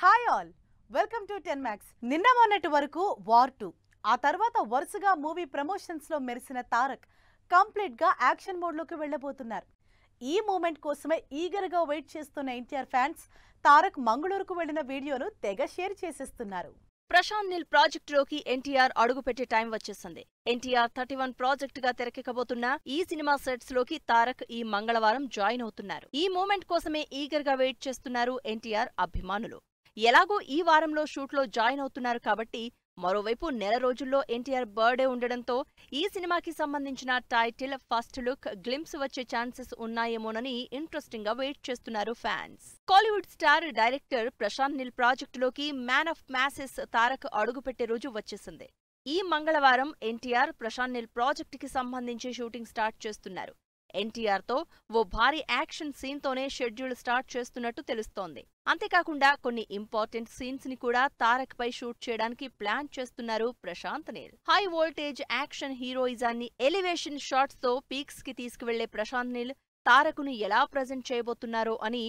Hi all, welcome to 10 Max. నిన్న మొన్నటి వరకు వార్ 2, ఆ తర్వాత వరుసగా మూవీ ప్రమోషన్స్ లో మెరిసిన తారక్ కంప్లీట్ గా యాక్షన్ మోడ్ లోకి వెళ్ళబోతున్నారు. ఈ మూమెంట్ కోసమే ఈగర్ గా వెయిట్ చేస్తున్న ఎన్టీఆర్ ఫ్యాన్స్ తారక్ మంగళూరుకు వెళ్లిన వీడియోను తెగ షేర్ చేసేస్తున్నారు. ప్రశాంత్ నీల్ ప్రాజెక్టులోకి ఎన్టీఆర్ అడుగుపెట్టే టైం వచ్చేసింది. ఎన్టీఆర్ 31 ప్రాజెక్ట్ గా తెరకెక్కబోతున్న ఈ సినిమా సెట్స్ లోకి తారక్ ఈ మంగళవారం జాయిన్ అవుతున్నారు. ఈ మూమెంట్ కోసమే ఈగర్ గా వెయిట్ చేస్తున్నారు ఎన్టీఆర్ అభిమానులు. ఎలాగో ఈ వారంలో షూట్ లో జాయిన్ అవుతున్నారు కాబట్టి మరోవైపు నెల రోజుల్లో ఎన్టీఆర్ బర్త్డే ఉండడంతో ఈ సినిమాకి సంబంధించిన టైటిల్, ఫస్ట్ లుక్, గ్లింప్స్ వచ్చే ఛాన్సెస్ ఉన్నాయేమోనని ఇంట్రెస్టింగ్ గా వెయిట్ చేస్తున్నారు fans. Kollywood star director Prashanth Neel ప్రాజెక్టులోకి మ్యాన్ ఆఫ్ మ్యాసెస్ తారక్ అడుగుపెట్టే రోజు వచ్చేసింది. ఈ మంగళవారం ఎన్టీఆర్ ప్రశాంత్ నీల్ ప్రాజెక్ట్ కి సంబంధించి షూటింగ్ స్టార్ట్ చేస్తున్నారు. ఎన్టీఆర్ తో ఓ భారీ యాక్షన్ సీన్ తోనే షెడ్యూల్ స్టార్ట్ చేస్తున్నట్టు తెలుస్తోంది. అంతేకాకుండా కొన్ని ఇంపార్టెంట్ సీన్స్ ని కూడా తారక్ పై షూట్ చేయడానికి ప్లాన్ చేస్తున్నారు Prashanth Neel. High voltage action హీరోయిజాన్ని ఎలివేషన్ షాట్స్ తో పీక్స్ కి తీసుకువెళ్లే ప్రశాంత్ నీల్ తారకును ఎలా ప్రెజెంట్ చేయబోతున్నారో అని,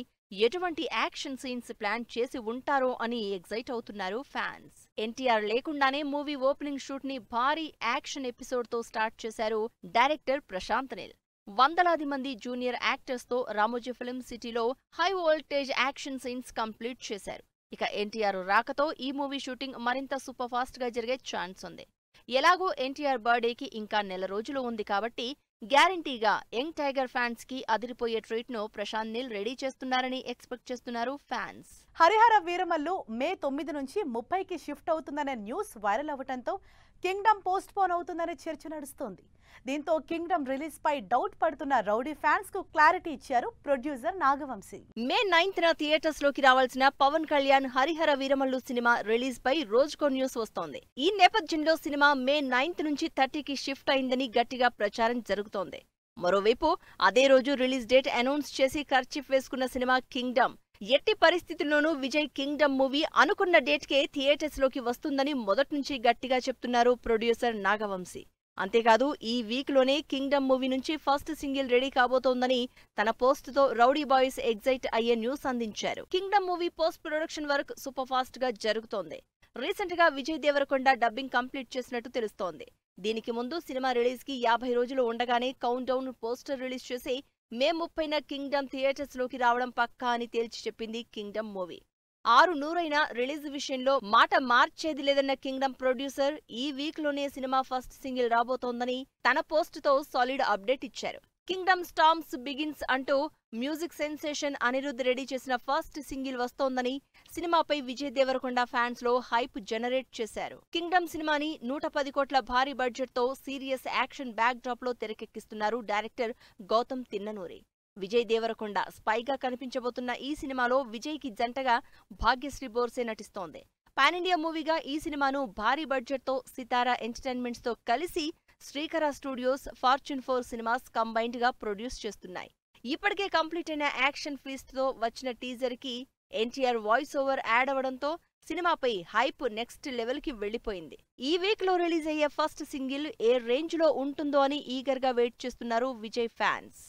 ఎటువంటి యాక్షన్ సీన్స్ ప్లాన్ చేసి ఉంటారో అని ఎగ్జైట్ అవుతున్నారు ఫ్యాన్స్. ఎన్టీఆర్ లేకుండానే మూవీ ఓపెనింగ్ షూట్ ని భారీ యాక్షన్ ఎపిసోడ్ తో స్టార్ట్ చేశారు డైరెక్టర్ ప్రశాంత్ నీల్. వందలాది మంది జూనియర్ యాక్టర్స్ తో రామోజీ ఫిల్మ్ సిటీలో high voltage action scenes complete చేశారు. ఇక ఎన్టీఆర్ రాకతో ఈ మూవీ షూటింగ్ మరింత సూపర్ ఫాస్ట్ గా జరిగే ఛాన్స్ ఉంది. ఎలాగో ఎన్టీఆర్ బర్త్డేకి ఇంకా నెల రోజులు ఉంది కాబట్టి గ్యారంటీగా యంగ్ టైగర్ ఫ్యాన్స్ కి అదిరిపోయే ట్రీట్ ను ప్రశాంత్ నీల్ రెడీ చేస్తున్నారని ఎక్స్పెక్ట్ చేస్తున్నారు ఫ్యాన్స్. హరిహర వీరమల్లు మే 9 నుంచి 30కి షిఫ్ట్ అవుతుందనే న్యూస్ వైరల్ అవ్వడంతో కింగ్డమ్ పోస్ట్ పోన్ అవుతుందనే చర్చ నడుస్తోంది. దీంతో కింగ్డమ్ రిలీజ్ పై డౌట్ పడుతున్న రౌడీ ఫ్యాన్స్ కు క్లారిటీ ఇచ్చారు ప్రొడ్యూసర్ నాగవంశీ. మే 9న థియేటర్స్ లోకి రావాల్సిన పవన్ కళ్యాణ్ హరిహర వీరమల్లు సినిమా రిలీజ్ పై రోజుకో న్యూస్ వస్తోంది. ఈ నేపథ్యంలో సినిమా మే 9 నుంచి 30కి షిఫ్ట్ అయిందని గట్టిగా ప్రచారం జరుగుతోంది. మరోవైపు అదే రోజు రిలీజ్ డేట్ అనౌన్స్ చేసి కర్చీఫ్ వేసుకున్న సినిమా కింగ్డమ్. ఎట్టి పరిస్థితుల్లోనూ విజయ్ కింగ్డమ్ మూవీ అనుకున్న డేట్కే థియేటర్స్ లోకి వస్తుందని మొదట్నుంచి గట్టిగా చెప్తున్నారు ప్రొడ్యూసర్ నాగవంశీ. అంతేకాదు ఈ వీక్ లోనే కింగ్డమ్ మూవీ నుంచి ఫస్ట్ సింగిల్ రెడీ కాబోతోందని తన పోస్ట్ తో రౌడీ బాయ్స్ ఎగ్జైట్ అయ్యే న్యూస్ అందించారు. Kingdom movie post production work super fast గా జరుగుతోంది. రీసెంట్ గా విజయ్ దేవరకొండ డబ్బింగ్ కంప్లీట్ చేసినట్టు తెలుస్తోంది. దీనికి ముందు సినిమా రిలీజ్ కి 50 రోజులు ఉండగానే కౌంట్ డౌన్ పోస్టర్ రిలీజ్ చేసి మే 30న కింగ్డమ్ థియేటర్స్ లోకి రావడం పక్కా అని తేల్చి చెప్పింది కింగ్డమ్ మూవీ. 6 రిలీజ్ విషయంలో మాట మార్చేది లేదన్న కింగ్డమ్ ప్రొడ్యూసర్ ఈ వీక్ లోనే సినిమా ఫస్ట్ సింగిల్ రాబోతోందని తన పోస్ట్ తో సాలిడ్ అప్డేట్ ఇచ్చారు. కింగ్డమ్ స్టార్మ్స్ బిగిన్స్ అంటూ మ్యూజిక్ సెన్సేషన్ అనిరుద్ రెడీ చేసిన ఫస్ట్ సింగిల్ వస్తోందని సినిమాపై విజయ్ దేవరకొండ ఫ్యాన్స్ లో హైప్ జనరేట్ చేశారు. కింగ్డమ్ సినిమాని 110 కోట్ల భారీ బడ్జెట్ తో సీరియస్ యాక్షన్ బ్యాక్ డ్రాప్ లో తెరకెక్కిస్తున్నారు డైరెక్టర్ గౌతమ్ తిన్ననూరి. విజయ్ దేవరకొండ స్పైగా కనిపించబోతున్న ఈ సినిమాలో విజయ్ కి జంటగా భాగ్యశ్రీ బోర్సే నటిస్తోంది. పాన్ ఇండియా మూవీగా ఈ సినిమాను భారీ బడ్జెట్ తో సితారా ఎంటర్టైన్మెంట్స్ తో కలిసి శ్రీకర స్టూడియోస్, ఫార్చ్యూన్ 4 సినిమాస్ కంబైన్డ్ గా ప్రొడ్యూస్ చేస్తున్నాయి. ఇప్పటికే కంప్లీట్ అయిన యాక్షన్ ఫీస్ట్ తో వచ్చిన టీజర్ కి ఎన్టీఆర్ వాయిస్ ఓవర్ యాడ్ అవడంతో సినిమాపై హైప్ నెక్స్ట్ లెవెల్ కి వెళ్లిపోయింది. ఈ వీక్ లో రిలీజ్ అయ్యే ఫస్ట్ సింగిల్ ఏ రేంజ్ లో ఉంటుందో అని ఈగర్ గా వెయిట్ చేస్తున్నారు విజయ్ ఫ్యాన్స్.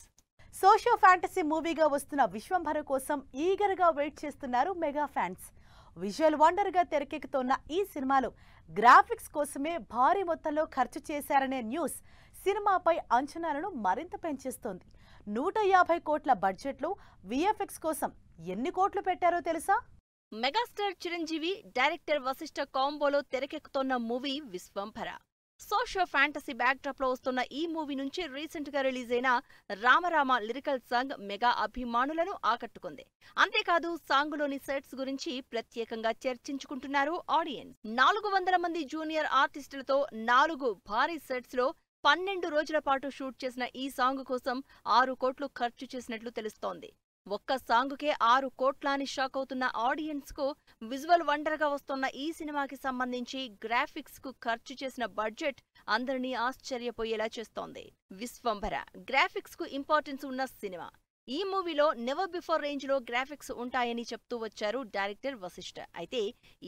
సోషియో ఫ్యాంటసీ మూవీగా వస్తున్న విశ్వంభర కోసం ఈగర్ గా వెయిట్ చేస్తున్నారు మెగా ఫ్యాన్స్. విజువల్ వండర్ గా తెరకెక్కుతున్న ఈ సినిమాలో గ్రాఫిక్స్ కోసమే భారీ మొత్తంలో ఖర్చు చేశారనే న్యూస్ సినిమాపై అంచనాలను మరింత పెంచేస్తోంది. 150 కోట్ల బడ్జెట్లో విఎఫ్ఎక్స్ కోసం ఎన్ని కోట్లు పెట్టారో తెలుసా? మెగాస్టార్ చిరంజీవి, డైరెక్టర్ వశిష్ఠ కాంబోలో తెరకెక్కుతోన్న movie Vishwambhara. Socio fantasy backdrop లో వస్తున్న ఈ మూవీ నుంచి రీసెంట్ గా రిలీజ్ అయిన రామరామ లిరికల్ సాంగ్ మెగా అభిమానులను ఆకట్టుకుంది. అంతేకాదు సాంగ్ లోని సెట్స్ గురించి ప్రత్యేకంగా చర్చించుకుంటున్నారు ఆడియన్స్. 400 మంది జూనియర్ ఆర్టిస్టులతో 4 భారీ సెట్స్ లో 12 రోజుల పాటు షూట్ చేసిన ఈ సాంగ్ కోసం 6 కోట్లు ఖర్చు చేసినట్లు తెలుస్తోంది. ఒక్క సాంగుకే 6 కోట్ల అని షాక్ అవుతున్న ఆడియన్స్ కు విజువల్ వండర్ గా వస్తున్న ఈ సినిమాకి సంబంధించి గ్రాఫిక్స్ కు ఖర్చు చేసిన బడ్జెట్ అందరినీ ఆశ్చర్యపోయేలా చేస్తోంది. విశ్వంభర గ్రాఫిక్స్ కు ఇంపార్టెన్స్ ఉన్న సినిమా. ఈ మూవీలో నెవర్ బిఫోర్ రేంజ్ లో గ్రాఫిక్స్ ఉంటాయని చెప్తూ వచ్చారు డైరెక్టర్ వశిష్ఠ. అయితే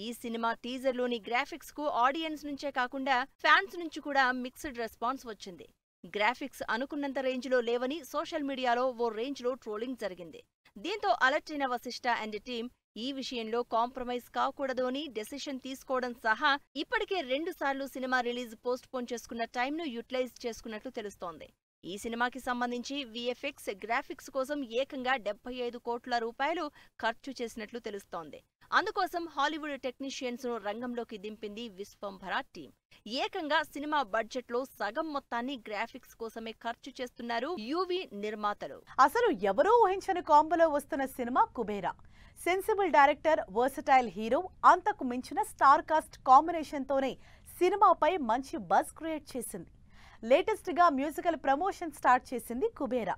ఈ సినిమా టీజర్ లోని గ్రాఫిక్స్ కు ఆడియన్స్ నుంచే కాకుండా ఫ్యాన్స్ నుంచి కూడా మిక్స్డ్ రెస్పాన్స్ వచ్చింది. గ్రాఫిక్స్ అనుకున్నంత రేంజ్ లో లేవని సోషల్ మీడియాలో ఓ రేంజ్ లో ట్రోలింగ్ జరిగింది. దీంతో అలర్ట్ అయిన వశిష్ఠ అండ్ టీమ్ ఈ విషయంలో కాంప్రమైజ్ కాకూడదు అని డెసిషన్ తీసుకోవడం సహా ఇప్పటికే 2 సార్లు సినిమా రిలీజ్ పోస్ట్ పోన్ చేసుకున్న టైంను యూటిలైజ్ చేసుకున్నట్లు తెలుస్తోంది. ఈ సినిమాకి సంబంధించి విఎఫ్ఎక్స్ గ్రాఫిక్స్ కోసం ఏకంగా 75 కోట్ల రూపాయలు ఖర్చు చేసినట్లు తెలుస్తోంది. అందుకోసం హాలీవుడ్ టెక్నీషియన్స్ ను రంగంలోకి దింపింది విశ్వంభర టీం. ఏకంగా సినిమా బడ్జెట్ లో సగం మొత్తాన్ని గ్రాఫిక్స్ కోసమే ఖర్చు చేస్తున్నారు యూవీ నిర్మాతలు. అసలు ఎవరూ ఊహించని కాంబోలో వస్తున్న cinema Kubera. Sensible director, versatile hero, అంతకు మించిన స్టార్ కాస్ట్ కాంబినేషన్ తోనే సినిమాపై మంచి బజ్ క్రియేట్ చేసింది. లేటెస్ట్ గా మ్యూజికల్ ప్రమోషన్ స్టార్ట్ చేసింది కుబేరా.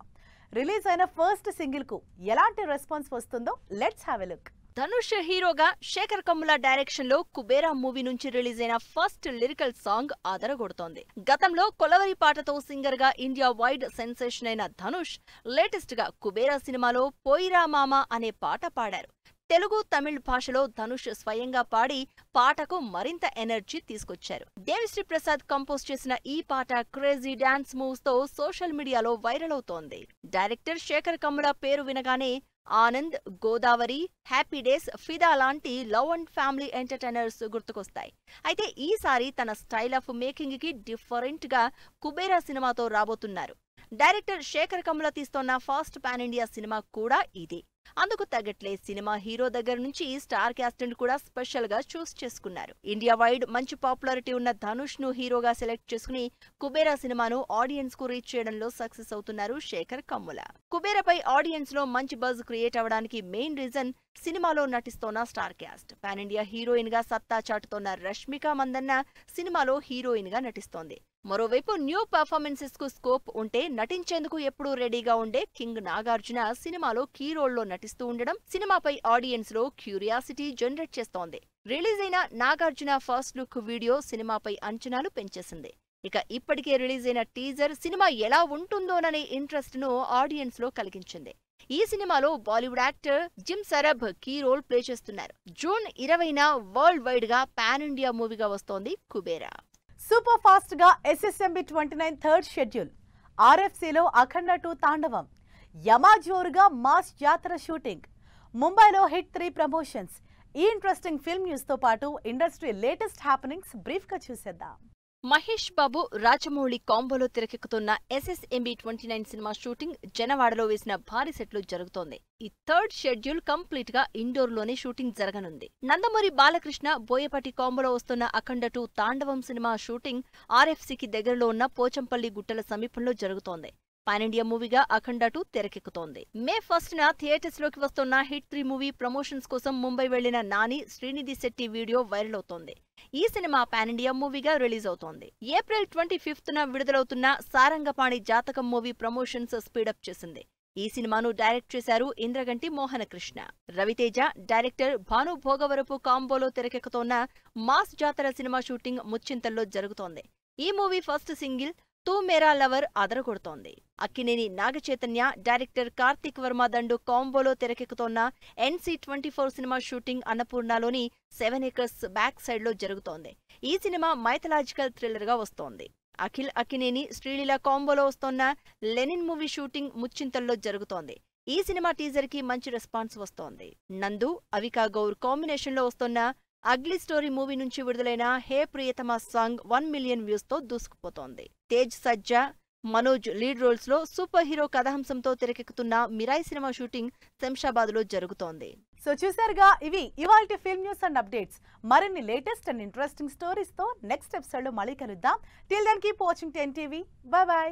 రిలీజ్ అయిన ఫస్ట్ సింగిల్ కు ఎలాంటి రెస్పాన్స్ వస్తుందో let's have a look. Dhanush హీరోగా శేఖర్ కమ్ముల డైరెక్షన్ లో కుబేరా మూవీ నుంచి రిలీజ్ అయిన ఫస్ట్ లిరికల్ సాంగ్ అదరగొడుతోంది. గతంలో కొలవరి పాటతో సింగర్ గా ఇండియా వైడ్ సెన్సేషన్ అయిన ధనుష్ లేటెస్ట్ గా కుబేరా సినిమాలో పోయిరా మామ అనే పాట పాడారు. తెలుగు, తమిళ్ భాషలో ధనుష్ స్వయంగా పాడి పాటకు మరింత ఎనర్జీ తీసుకొచ్చారు. దేవిశ్రీ ప్రసాద్ కంపోజ్ చేసిన ఈ పాట క్రేజీ డాన్స్ మూవ్స్ తో సోషల్ మీడియాలో వైరల్ అవుతోంది. డైరెక్టర్ శేఖర్ కమ్ముల పేరు వినగానే ఆనంద్, గోదావరి, హ్యాపీ డేస్, ఫిదా లాంటి లవ్ అండ్ ఫ్యామిలీ ఎంటర్టైనర్స్ గుర్తుకొస్తాయి. అయితే ఈసారి తన స్టైల్ ఆఫ్ మేకింగ్ కి డిఫరెంట్ గా కుబేరా సినిమాతో రాబోతున్నారు. డైరెక్టర్ శేఖర్ కమ్ముల తీస్తోన్న ఫస్ట్ పాన్ ఇండియా సినిమా కూడా ఇది. అందుకు తగ్గట్లే సినిమా హీరో దగ్గర నుంచి స్టార్ క్యాస్ట్ ని కూడా స్పెషల్ గా చూస్ చేసుకున్నారు. ఇండియా వైడ్ మంచి పాపులారిటీ ఉన్న ధనుష్ ను హీరోగా సెలెక్ట్ చేసుకుని కుబేరా సినిమాను ఆడియన్స్ కు రీచ్ చేయడంలో సక్సెస్ అవుతున్నారు శేఖర్ కమ్ముల. కుబేరాపై ఆడియన్స్ లో మంచి బజ్ క్రియేట్ అవడానికి మెయిన్ రీజన్ సినిమాలో నటిస్తోన్న star cast. Pan India heroine గా సత్తా చాటుతోన్న రష్మిక మందన్న సినిమాలో హీరోయిన్ గా నటిస్తోంది. మరోవైపు న్యూ పర్ఫార్మెన్సెస్ కు స్కోప్ ఉంటే నటించేందుకు ఎప్పుడూ రెడీగా ఉండే కింగ్ నాగార్జున సినిమాలో కీ రోల్ లో నటిస్తూ ఉండడం సినిమాపై ఆడియన్స్ లో క్యూరియాసిటీ జనరేట్ చేస్తోంది. రిలీజ్ అయిన నాగార్జున ఫస్ట్ లుక్ వీడియో సినిమాపై అంచనాలు పెంచేసింది. ఇక ఇప్పటికే రిలీజ్ అయిన టీజర్ సినిమా ఎలా ఉంటుందోననే ఇంట్రెస్ట్ ను ఆడియన్స్ లో కలిగించింది. ఈ సినిమాలో Bollywood actor Jim Sarbh key role play చేస్తున్నారు. జూన్ 20న వరల్డ్ వైడ్ గా పాన్ ఇండియా మూవీగా వస్తోంది కుబేరా. సూపర్ ఫాస్ట్ గా SSMB 29 థర్డ్ షెడ్యూల్. RFCలో అఖండ 2 తాండవం. యమాజోరుగా మాస్ జాతర షూటింగ్. ముంబైలో హిట్ 3 ప్రమోషన్స్. ఈ ఇంట్రెస్టింగ్ ఫిల్మ్ న్యూస్ తో పాటు ఇండస్ట్రీ లేటెస్ట్ హ్యాపెనింగ్స్ బ్రీఫ్ గా చూసేద్దాం. మహేష్ బాబు, రాజమౌళి కాంబోలో తెరకెక్కుతున్న SSMB 29 సినిమా షూటింగ్ జనవాడలో వేసిన భారీ సెట్లో జరుగుతోంది. ఈ థర్డ్ షెడ్యూల్ కంప్లీట్ గా ఇండోర్ లోనే షూటింగ్ జరగనుంది. నందమూరి బాలకృష్ణ, బోయపాటి కాంబోలో వస్తున్న అఖండ 2 తాండవం సినిమా షూటింగ్ RFCకి దగ్గరలో ఉన్న పోచంపల్లి గుట్టల సమీపంలో జరుగుతోంది. పాన్ ఇండియా మూవీగా అఖండ 2 తెరకెక్కుతోంది. మే 1న థియేటర్స్ లోకి వస్తున్న హిట్ 3 మూవీ ప్రమోషన్స్ కోసం ముంబై వెళ్లిన నాని, శ్రీనిధి శెట్టి వీడియో వైరల్ అవుతోంది. ఈ సినిమా పాన్ ఇండియా మూవీగా రిలీజ్ అవుతోంది. ఏప్రిల్ 25న విడుదలవుతున్న సారంగపాణి జాతకం మూవీ ప్రమోషన్స్ స్పీడప్ చేసింది. ఈ సినిమాను డైరెక్ట్ చేశారు ఇంద్రగంటి మోహనకృష్ణ. రవితేజ, డైరెక్టర్ భాను భోగవరపు కాంబోలో తెరకెక్కుతోన్న మాస్ జాతర సినిమా షూటింగ్ ముచ్చింతల్లో జరుగుతోంది. ఈ మూవీ ఫస్ట్ సింగిల్ తూ మేరా లవర్ అదరగొడుతోంది. అక్కినేని నాగచైతన్య, డైరెక్టర్ కార్తిక్ వర్మ దండు కాంబోలో తెరకెక్కుతోన్న NC24 సినిమా షూటింగ్ అన్నపూర్ణలోని 7 acres బ్యాక్ సైడ్ లో జరుగుతోంది. ఈ సినిమా మైథలాజికల్ థ్రిల్లర్ గా వస్తోంది. అఖిల్ అక్కినేని, శ్రీలీల కాంబోలో వస్తోన్న లెనిన్ మూవీ షూటింగ్ ముచ్చింతల్లో జరుగుతోంది. ఈ సినిమా టీజర్ కి మంచి రెస్పాన్స్ వస్తోంది. నందు, అవికా గౌర్ కాంబినేషన్ లో వస్తోన్న అగ్లీ స్టోరీ మూవీ నుంచి విడుదలైన హే ప్రియతమ సాంగ్ 1 మిలియన్ వ్యూస్ తో దూసుకుపోతోంది. తేజ్ సజ్జా, మనోజ్ లీడ్ రోల్స్ లో సూపర్ హీరో కథాంశంతో తెరకెక్కుతున్న మిరాయ్ సినిమా షూటింగ్ శంషాబాద్ లో జరుగుతోంది. సో చూసారుగా, ఇవి ఇవాల్టి ఫిల్మ్ న్యూస్ అండ్ అప్డేట్స్. మరిన్ని లేటెస్ట్ అండ్ ఇంట్రెస్టింగ్ స్టోరీస్ తో నెక్స్ట్ ఎపిసోడ్ లో మళ్ళీ కలుద్దాం. Till then keep watching 10 TV. Bye by.